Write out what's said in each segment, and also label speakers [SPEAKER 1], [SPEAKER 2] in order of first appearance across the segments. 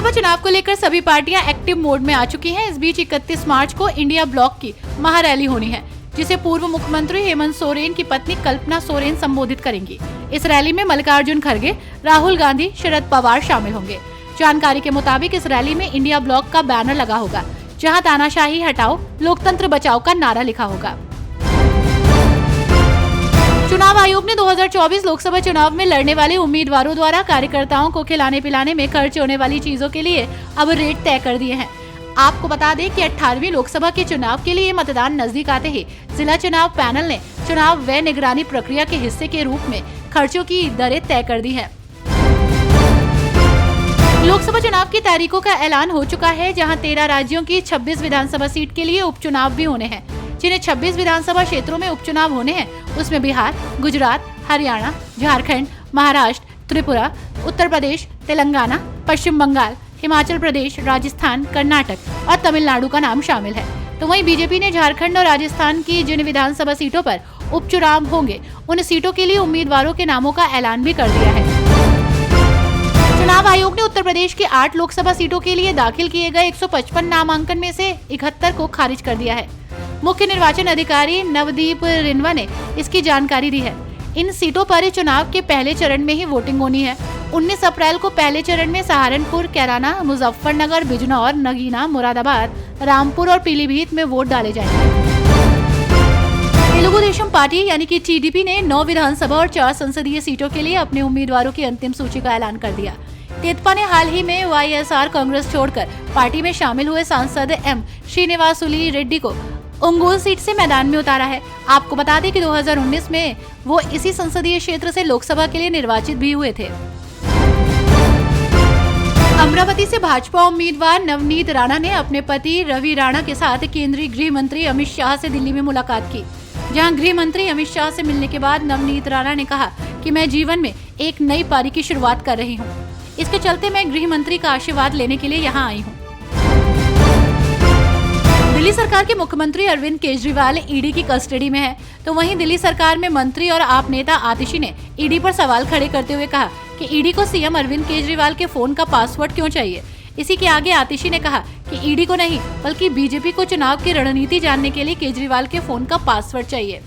[SPEAKER 1] लोकसभा चुनाव को लेकर सभी पार्टियां एक्टिव मोड में आ चुकी हैं। इस बीच 31 मार्च को इंडिया ब्लॉक की महारैली होनी है, जिसे पूर्व मुख्यमंत्री हेमंत सोरेन की पत्नी कल्पना सोरेन संबोधित करेंगी। इस रैली में मल्लिकार्जुन खड़गे, राहुल गांधी, शरद पवार शामिल होंगे। जानकारी के मुताबिक इस रैली में इंडिया ब्लॉक का बैनर लगा होगा, जहां तानाशाही हटाओ, लोकतंत्र बचाओ का नारा लिखा होगा। चुनाव आयोग ने 2024 लोकसभा चुनाव में लड़ने वाले उम्मीदवारों द्वारा कार्यकर्ताओं को खिलाने पिलाने में खर्च होने वाली चीजों के लिए अब रेट तय कर दिए हैं। आपको बता दें कि 18वीं लोकसभा के चुनाव के लिए मतदान नजदीक आते ही जिला चुनाव पैनल ने चुनाव व्यय निगरानी प्रक्रिया के हिस्से के रूप में खर्चों की दरें तय कर दी है। लोकसभा चुनाव की तारीखों का ऐलान हो चुका है, जहां 13 राज्यों की 26 विधानसभा सीट के लिए उपचुनाव भी होने हैं। जिन्हें 26 विधानसभा क्षेत्रों में उपचुनाव होने हैं, उसमें बिहार, गुजरात, हरियाणा, झारखंड, महाराष्ट्र, त्रिपुरा, उत्तर प्रदेश, तेलंगाना, पश्चिम बंगाल, हिमाचल प्रदेश, राजस्थान, कर्नाटक और तमिलनाडु का नाम शामिल है। तो वहीं बीजेपी ने झारखंड और राजस्थान की जिन विधानसभा सीटों पर उपचुनाव होंगे, उन सीटों के लिए उम्मीदवारों के नामों का ऐलान भी कर दिया है। चुनाव आयोग ने उत्तर प्रदेश की 8 लोकसभा सीटों के लिए दाखिल किए गए 155 नामांकन में से 71 को खारिज कर दिया है। मुख्य निर्वाचन अधिकारी नवदीप रिनवा ने इसकी जानकारी दी है। इन सीटों पर चुनाव के पहले चरण में ही वोटिंग होनी है। 19 अप्रैल को पहले चरण में सहारनपुर, कैराना, मुजफ्फरनगर, बिजनौर, नगीना, मुरादाबाद, रामपुर और पीलीभीत में वोट डाले जाएंगे। तेलुगु देशम पार्टी यानी कि टीडीपी ने 9 विधानसभा और 4 संसदीय सीटों के लिए अपने उम्मीदवारों की अंतिम सूची का ऐलान कर दिया। तेजपा ने हाल ही में वाईएसआर कांग्रेस छोड़कर पार्टी में शामिल हुए सांसद एम श्रीनिवासुलु रेड्डी को ओंगोल सीट से मैदान में उतारा है। आपको बता दें कि 2019 में वो इसी संसदीय क्षेत्र से लोकसभा के लिए निर्वाचित भी हुए थे। अमरावती से भाजपा उम्मीदवार नवनीत राणा ने अपने पति रवि राणा के साथ केंद्रीय गृह मंत्री अमित शाह से दिल्ली में मुलाकात की, जहां गृह मंत्री अमित शाह से मिलने के बाद नवनीत राणा ने कहा कि मैं जीवन में एक नई पारी की शुरुआत कर रही हूं। इसके चलते मैं गृह मंत्री का आशीर्वाद लेने के लिए यहां आई हूं। दिल्ली सरकार के मुख्यमंत्री अरविंद केजरीवाल ईडी की कस्टडी में है, तो वहीं दिल्ली सरकार में मंत्री और आप नेता आतिशी ने ईडी पर सवाल खड़े करते हुए कहा कि ईडी को सीएम अरविंद केजरीवाल के फोन का पासवर्ड क्यों चाहिए। इसी के आगे आतिशी ने कहा कि ईडी को नहीं बल्कि बीजेपी को चुनाव की रणनीति जानने के लिए केजरीवाल के फोन का पासवर्ड चाहिए।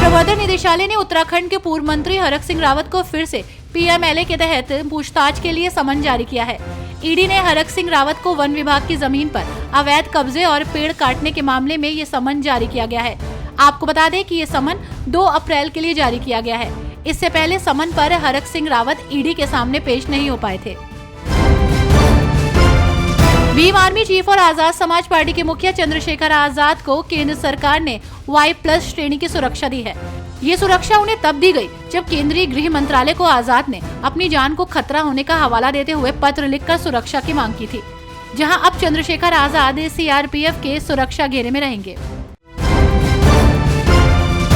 [SPEAKER 1] प्रवर्तन निदेशालय ने उत्तराखंड के पूर्व मंत्री हरक सिंह रावत को फिर से पीएमएलए के तहत पूछताछ के लिए समन जारी किया है। ईडी ने हरक सिंह रावत को वन विभाग की जमीन पर अवैध कब्जे और पेड़ काटने के मामले में ये समन जारी किया गया है। आपको बता दें कि ये समन 2 अप्रैल के लिए जारी किया गया है। इससे पहले समन पर हरक सिंह रावत ईडी के सामने पेश नहीं हो पाए थे। भीम आर्मी चीफ और आजाद समाज पार्टी के मुखिया चंद्रशेखर आजाद को केंद्र सरकार ने Y+ श्रेणी की सुरक्षा दी है। ये सुरक्षा उन्हें तब दी गई जब केंद्रीय गृह मंत्रालय को आजाद ने अपनी जान को खतरा होने का हवाला देते हुए पत्र लिखकर सुरक्षा की मांग की थी, जहां अब चंद्रशेखर आजाद सीआरपीएफ के सुरक्षा घेरे में रहेंगे।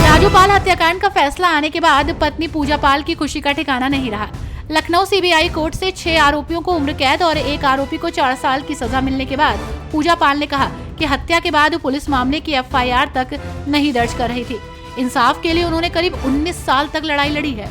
[SPEAKER 1] राजू पाल हत्याकांड का फैसला आने के बाद पत्नी पूजा पाल की खुशी का ठिकाना नहीं रहा। लखनऊ सीबीआई कोर्ट से 6 आरोपियों को उम्र कैद और 1 आरोपी को 4 साल की सजा मिलने के बाद पूजा पाल ने कहा कि हत्या के बाद पुलिस मामले की एफआईआर तक नहीं दर्ज कर रही थी। इंसाफ के लिए उन्होंने करीब 19 साल तक लड़ाई लड़ी है।